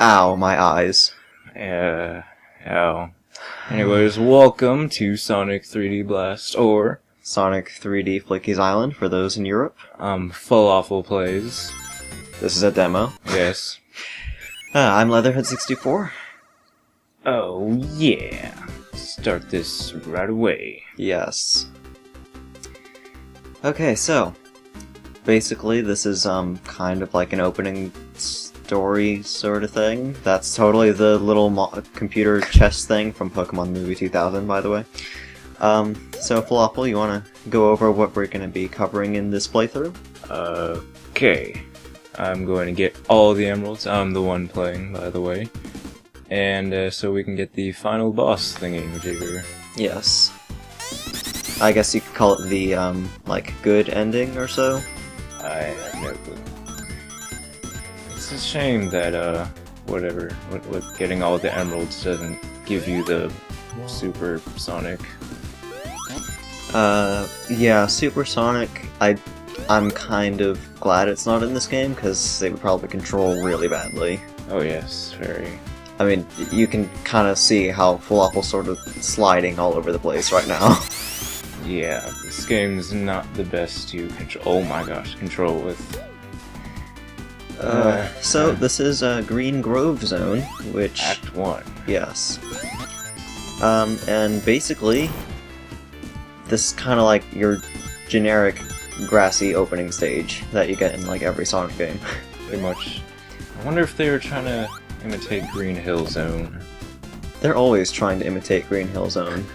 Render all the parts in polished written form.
Ow, my eyes. Ow. Anyways, welcome to Sonic 3D Blast, or Sonic 3D Flicky's Island, for those in Europe. Falafel Plays. This is a demo. Yes. I'm Leatherhead64. Oh, yeah. Start this right away. Yes. Okay, so, basically this is, kind of like an opening story sort of thing. That's totally the little computer chess thing from Pokemon Movie 2000, by the way. So Falafel, you wanna go over what we're gonna be covering in this playthrough? Okay. I'm going to get all the emeralds. I'm the one playing, by the way. And, so we can get the final boss thingy-majigger. Yes. I guess you could call it the, like, good ending or so? I have no clue. It's a shame that, what getting all the emeralds doesn't give you the Super Sonic. Yeah, Super Sonic, I'm kind of glad it's not in this game, because they would probably control really badly. Oh yes, very. I mean, you can kind of see how Falafel's sort of sliding all over the place right now. Yeah, this game's not the best to control. Oh my gosh, control with. So this is Green Grove Zone, which... Act 1. Yes. And basically, this is kind of like your generic grassy opening stage that you get in like every Sonic game. Pretty much. I wonder if they were trying to imitate Green Hill Zone. They're always trying to imitate Green Hill Zone.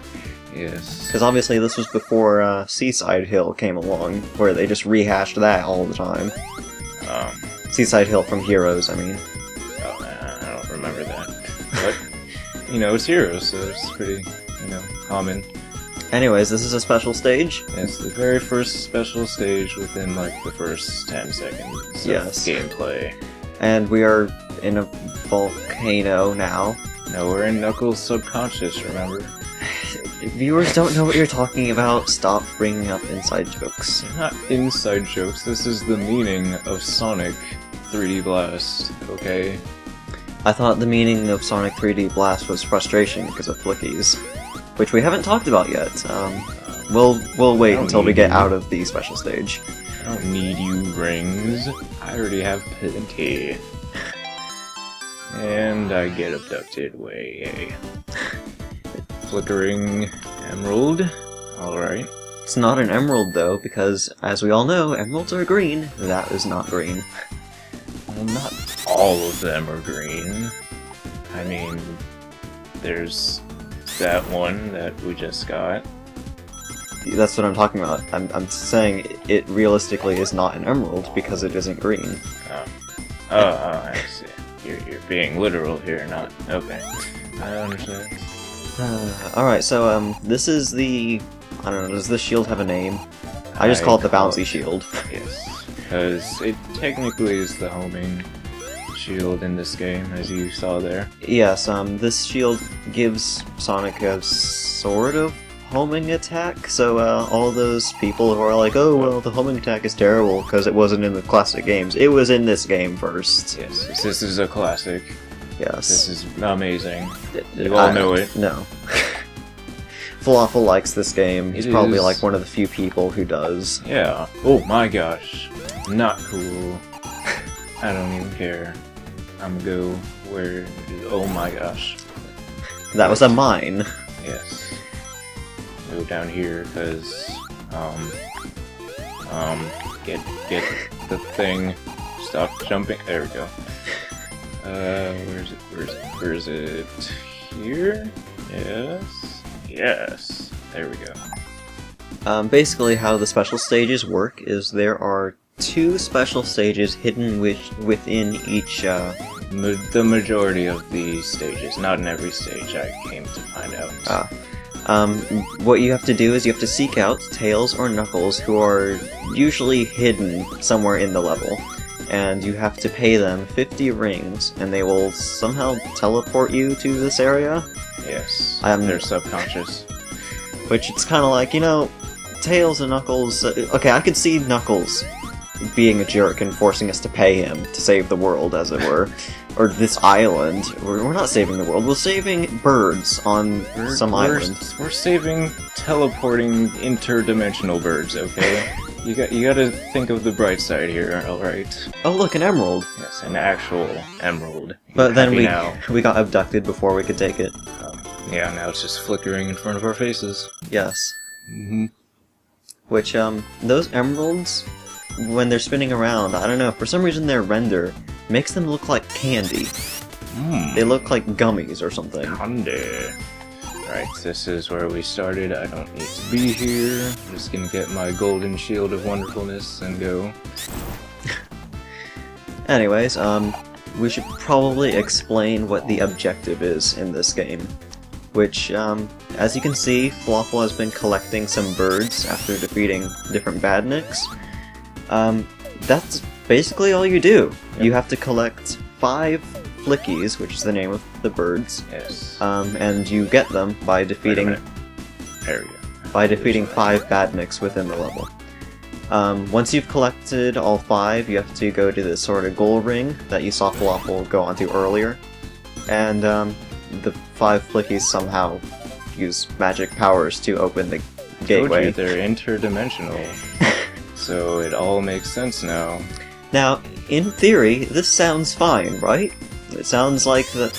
Yes. Because obviously this was before Seaside Hill came along, where they just rehashed that all the time. Seaside Hill from Heroes, I mean. Oh, man, I don't remember that. But, you know, it's Heroes, so it's pretty, common. Anyways, this is a special stage. It's the very first special stage within, like, the first 10 seconds of gameplay. And we are in a volcano now. No, we're in Knuckles' subconscious, remember? Viewers don't know what you're talking about. Stop bringing up inside jokes. They're not inside jokes. This is the meaning of Sonic 3D Blast, okay? I thought the meaning of Sonic 3D Blast was frustration because of flickies, which we haven't talked about yet. We'll wait until we get out of the special stage. I don't need you rings. I already have plenty. And I get abducted. Way. Flickering emerald. Alright. It's not an emerald though, because as we all know, emeralds are green. That is not green. Well, not all of them are green. I mean, there's that one that we just got. That's what I'm talking about. I'm saying it realistically is not an emerald because it isn't green. Oh, I see. You're being literal here, not... Okay. I understand. Alright, so, this is the... I don't know, does this shield have a name? I just call it the bouncy shield. Yes, because it technically is the homing shield in this game, as you saw there. Yes, this shield gives Sonic a sort of homing attack, so, all those people who are like, oh, well, the homing attack is terrible because it wasn't in the classic games. It was in this game first. Yes, this is a classic. Yes. This is amazing. You all know it. No. Falafel likes this game. He's probably like one of the few people who does. Yeah. Oh my gosh. Not cool. I don't even care. I'm gonna go where... Oh my gosh. That was a mine. Yes. Go down here, because... Get the thing. Stop jumping. There we go. Where is it? Here? Yes. There we go. Basically how the special stages work is there are 2 special stages hidden within each, The majority of the stages, not in every stage, I came to find out. What you have to do is you have to seek out Tails or Knuckles, who are usually hidden somewhere in the level. And you have to pay them 50 rings, and they will somehow teleport you to this area. Yes, they're subconscious. Which it's kind of like, Tails and Knuckles... okay, I could see Knuckles being a jerk and forcing us to pay him to save the world, as it were. or this island. We're not saving the world. We're saving birds on some island. We're saving teleporting interdimensional birds, okay? You gotta think of the bright side here, alright? Oh look, an emerald! Yes, an actual emerald. But then Happy we got abducted before we could take it. Yeah, now it's just flickering in front of our faces. Yes. Mm-hmm. Which, those emeralds, when they're spinning around, I don't know, for some reason their render makes them look like candy. They look like gummies or something. Candy. Right, this is where we started. I don't need to be here. I'm just gonna get my golden shield of wonderfulness and go. Anyways, we should probably explain what the objective is in this game. Which, as you can see, Falafel has been collecting some birds after defeating different badniks. That's basically all you do. Yep. You have to collect 5 flickies, which is the name of the birds. Yes. And you get them by defeating There we go. by defeating 5 badniks within the level. Once you've collected all 5, you have to go to this sort of goal ring that you saw Falafel go onto earlier, and the 5 flickies somehow use magic powers to open the gateway. Told you they're interdimensional, so it all makes sense now. Now, in theory, this sounds fine, right? It sounds like the...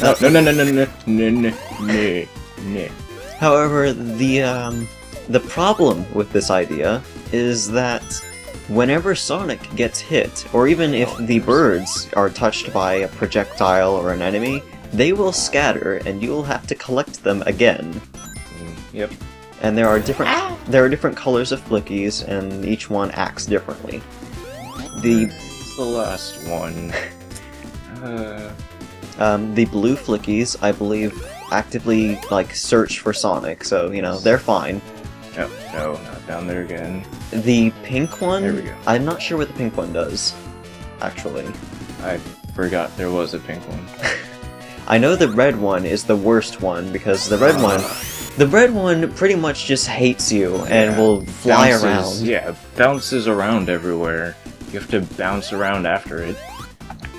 No. However, the problem with this idea is that whenever Sonic gets hit, or even if the birds are touched by a projectile or an enemy, they will scatter and you'll have to collect them again. Yep. And there are different colors of flickies, and each one acts differently. It's the last one. The blue flickies, I believe, actively search for Sonic, so they're fine. No, not down there again. The pink one, There we go. I'm not sure what the pink one does, actually. I forgot there was a pink one. I know the red one is the worst one, because the red one pretty much just hates you and will fly around. Yeah, bounces around everywhere. You have to bounce around after it.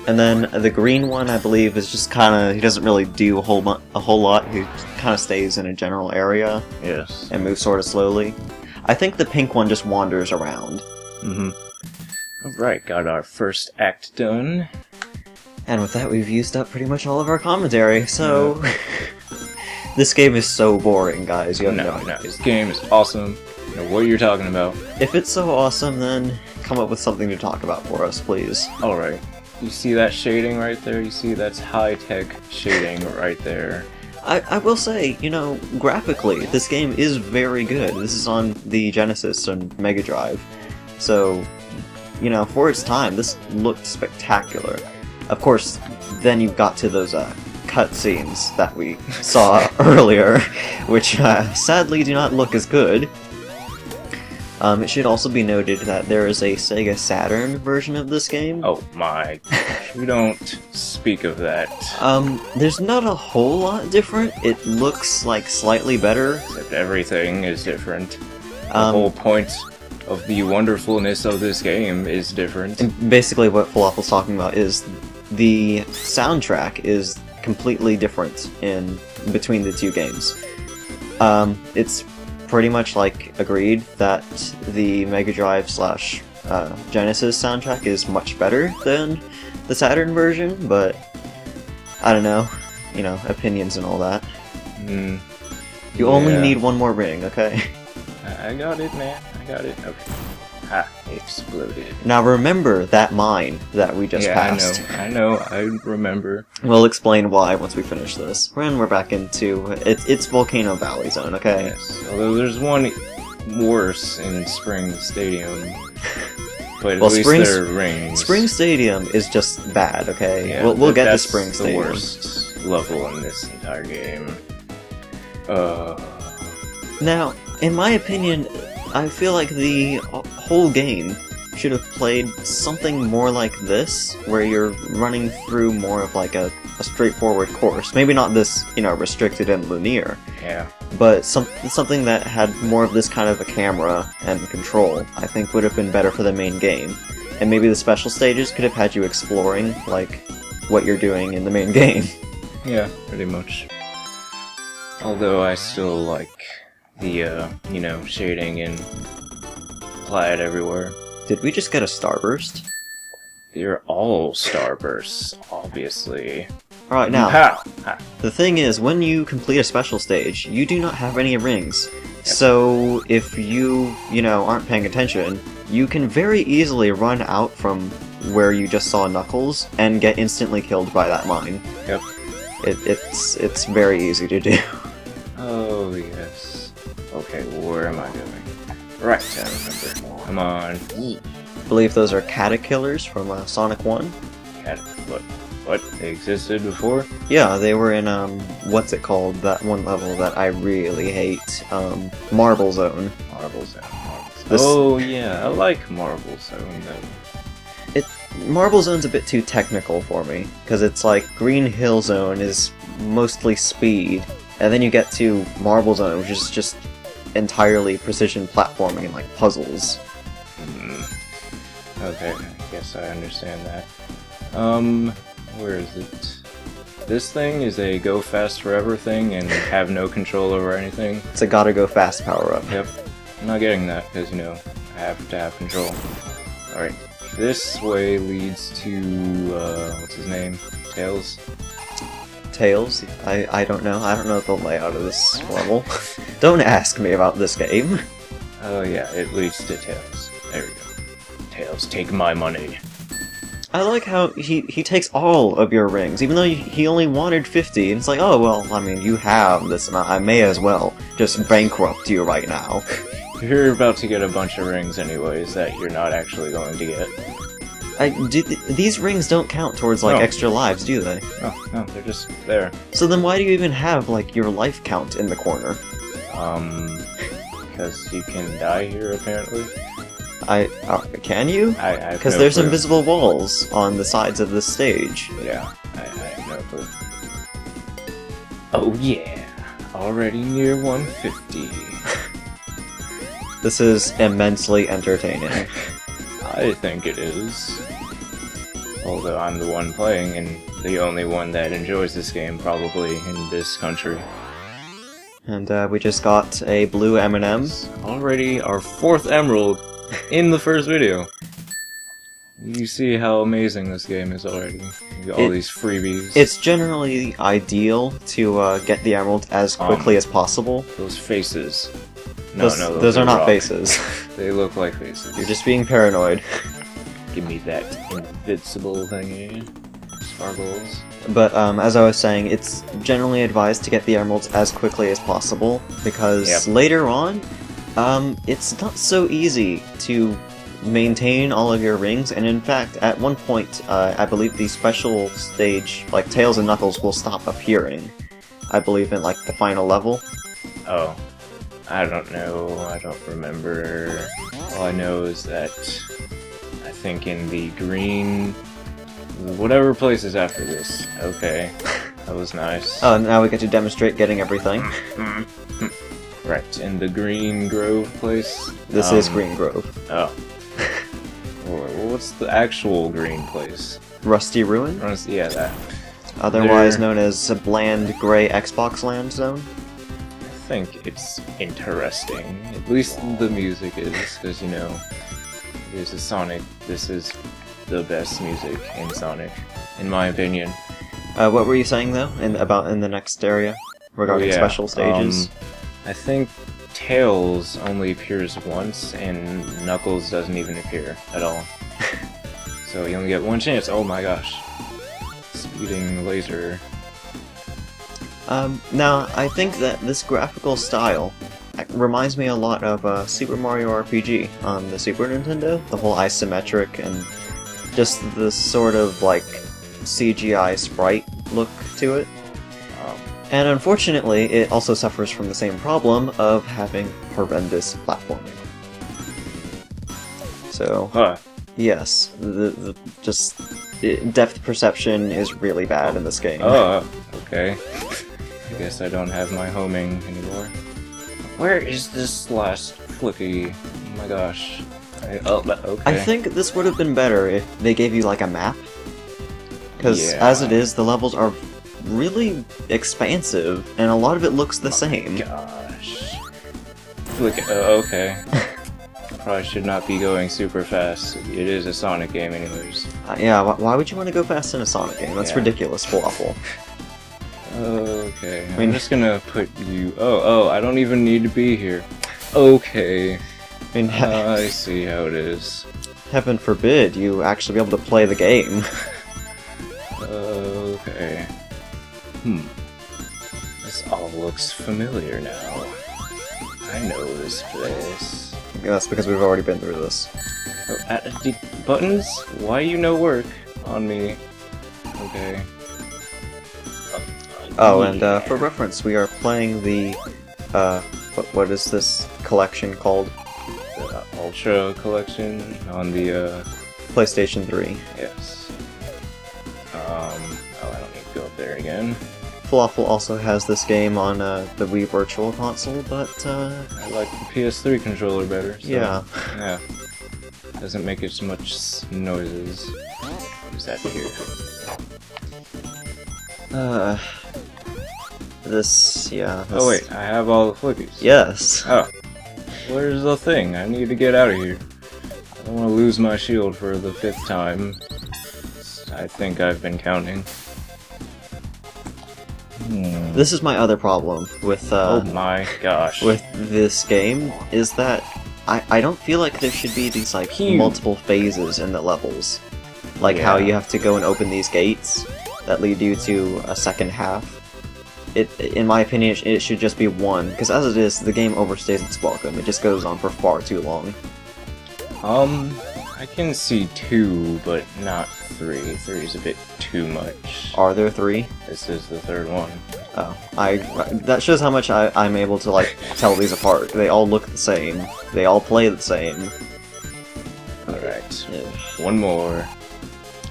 And then the green one, I believe, is just he doesn't really do a whole lot. He kind of stays in a general area. Yes. And moves sort of slowly. I think the pink one just wanders around. Mm-hmm. Alright, got our first act done. And with that, we've used up pretty much all of our commentary, so... This game is so boring, guys. You have no idea. This game is awesome. You know what you're talking about. If it's so awesome, then come up with something to talk about for us, please. Alright. You see that shading right there? You see that's high-tech shading right there. I will say, graphically, this game is very good. This is on the Genesis and Mega Drive. So, for its time, this looked spectacular. Of course, then you've got to those cutscenes that we saw earlier, which sadly do not look as good. It should also be noted that there is a Sega Saturn version of this game. Oh my gosh, we don't speak of that. There's not a whole lot different. It looks slightly better. Except everything is different. The whole point of the wonderfulness of this game is different. And basically what Falafel's talking about is the soundtrack is completely different in between the two games. It's pretty much agreed that the Mega Drive / Genesis soundtrack is much better than the Saturn version, but I don't know, opinions and all that. You only need one more ring, okay? I got it, man. I got it. Okay. Ha, exploded. Now remember that mine that we just passed. I know, I remember. We'll explain why once we finish this. When we're back into it's Volcano Valley Zone, okay? Yes, although there's one worse in Spring Stadium. But at least there are rings. Spring Stadium is just bad, okay? Yeah, we'll get to Spring Stadium. That's the worst level in this entire game. Now, in my opinion, I feel like the whole game should have played something more like this, where you're running through more of a straightforward course. Maybe not this, restricted and linear. Yeah. But something that had more of this kind of a camera and control, I think would have been better for the main game. And maybe the special stages could have had you exploring, what you're doing in the main game. Yeah, pretty much. Although I still like the, shading and apply it everywhere. Did we just get a starburst? They're all starbursts, obviously. Alright, now, Pow! Ha. the thing is, when you complete a special stage, you do not have any rings. So, if you, aren't paying attention, you can very easily run out from where you just saw Knuckles and get instantly killed by that mine. Yep. It's very easy to do. Oh, yes. Okay, where am I going? Right, I remember. Come on. I believe those are caterpillars from Sonic 1. What? They existed before? Yeah, they were in, what's it called? That one level that I really hate. Marble Zone. Marble Zone. This- Oh, yeah, I like Marble Zone, though. Marble Zone's a bit too technical for me, because it's like Green Hill Zone is mostly speed, and then you get to Marble Zone, which is just entirely precision platforming and like puzzles. Okay, I guess I understand that. Where is it? This thing is a go fast forever thing and have no control over anything. It's a gotta go fast power up. Yep. I'm not getting that, because, I have to have control. Alright. This way leads to, what's his name? Tails? Tails? I don't know. I don't know the layout of this level. Don't ask me about this game. Oh yeah, it leads to Tails. There we go. Tails, take my money. I like how he takes all of your rings, even though he only wanted 50, and it's like, oh, well, I mean, you have this amount, I may as well just bankrupt you right now. You're about to get a bunch of rings anyways that you're not actually going to get. These rings don't count towards, like, No. extra lives, do they? Oh, no, they're just there. So then why do you even have, like, your life count in the corner? Because you can die here, apparently. Can you? I have Because no there's clue. invisible walls on the sides of this stage. Yeah, I have no clue. Oh yeah, already near 150. This is immensely entertaining. I think it is. Although I'm the one playing and the only one that enjoys this game probably in this country. And we just got a blue M&M. Already our 4th emerald in the first video. You see how amazing this game is already. You got all these freebies. It's generally ideal to get the emerald as quickly as possible. Those faces. Those are not rock. faces. They look like faces. You're just being paranoid. Give me that invincible thingy. Sparkles. But as I was saying, it's generally advised to get the emeralds as quickly as possible, because later on, it's not so easy to maintain all of your rings, and in fact, at one point, I believe the special stage, like Tails and Knuckles, will stop appearing. I believe in, like, the final level. Oh. I don't know. I don't remember. All I know is that I think in the green... whatever place is after this. Okay. That was nice. Oh, now we get to demonstrate getting everything. Right, in the Green Grove place. This is Green Grove. Oh. What's the actual green place? Rusty Ruin? Yeah, that. Otherwise There- known as a bland gray Xbox Land Zone. I think it's interesting. At least the music is, because, there's a Sonic. This is the best music in Sonic, in my opinion. What were you saying, though, in the next area? Regarding special stages? I think Tails only appears once, and Knuckles doesn't even appear at all. So you only get one chance. Oh my gosh. Speeding laser. Now, I think that this graphical style reminds me a lot of Super Mario RPG on the Super Nintendo. The whole isometric and just the sort of, like, CGI sprite look to it. And unfortunately, it also suffers from the same problem of having horrendous platforming. So, yes, the depth perception is really bad in this game. Oh, okay. I guess I don't have my homing anymore. Where is this last flicky? Oh my gosh. Okay. I think this would have been better if they gave you, like, a map. Because as it is, the levels are really expansive, and a lot of it looks the same. Gosh. Look, okay. Probably should not be going super fast. It is a Sonic game anyways. Yeah, why would you want to go fast in a Sonic game? That's ridiculous, Falafel. Okay, I'm just gonna put you... Oh, I don't even need to be here. Okay. I mean, I see how it is. Heaven forbid you actually be able to play the game. Okay. This all looks familiar now. I know this place. That's because we've already been through this. Oh, buttons? Why you no work on me? Okay. Oh, and for reference, we are playing the, what is this collection called? The Ultra Collection on the, PlayStation 3. Yes. Oh, I don't need to go up there again. Falafel also has this game on the Wii Virtual Console, but I like the PS3 controller better. So, yeah. Yeah. Doesn't make as much noises. Who's that here? This. Oh wait, I have all the flippies. Yes. Oh. Where's the thing? I need to get out of here. I don't want to lose my shield for the 5th time. I think I've been counting. This is my other problem with oh my gosh. with this game, is that I don't feel like there should be these like multiple phases in the levels. Like how you have to go and open these gates that lead you to a second half. In my opinion, it should just be one, because as it is, the game overstays its welcome. It just goes on for far too long. I can see 2, but not 3. 3 is a bit too much. Are there 3? This is the 3rd one. Oh, that shows how much I'm able to like tell these apart. They all look the same. They all play the same. Alright. Yeah. One more.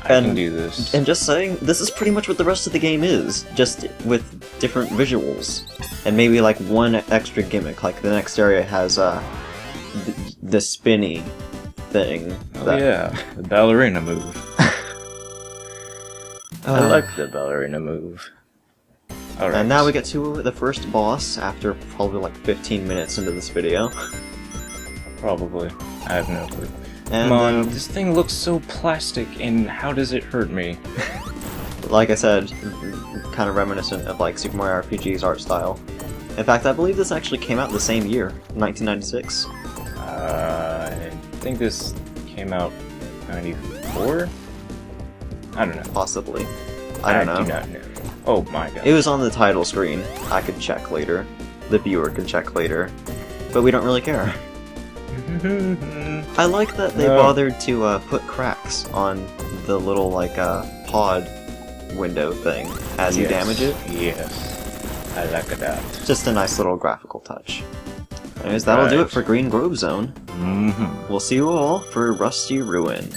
I can do this. And just saying, this is pretty much what the rest of the game is, just with different visuals. And maybe like one extra gimmick, like the next area has the spinny thing. Oh yeah, the ballerina move. I like the ballerina move. Alright. And now we get to the first boss after probably like 15 minutes into this video. Probably. I have no clue. And, come on, this thing looks so plastic, and how does it hurt me? Like I said, kind of reminiscent of like Super Mario RPG's art style. In fact, I believe this actually came out the same year, 1996. I think this came out 94? I don't know. Possibly. I don't know. I do not know. Oh my god. It was on the title screen. I could check later. The viewer can check later. But we don't really care. I like that they bothered to put cracks on the little like pod window thing as you damage it. Yes, I like that. Just a nice little graphical touch. Anyways, that'll do it for Green Grove Zone. We'll see you all for Rusty Ruin.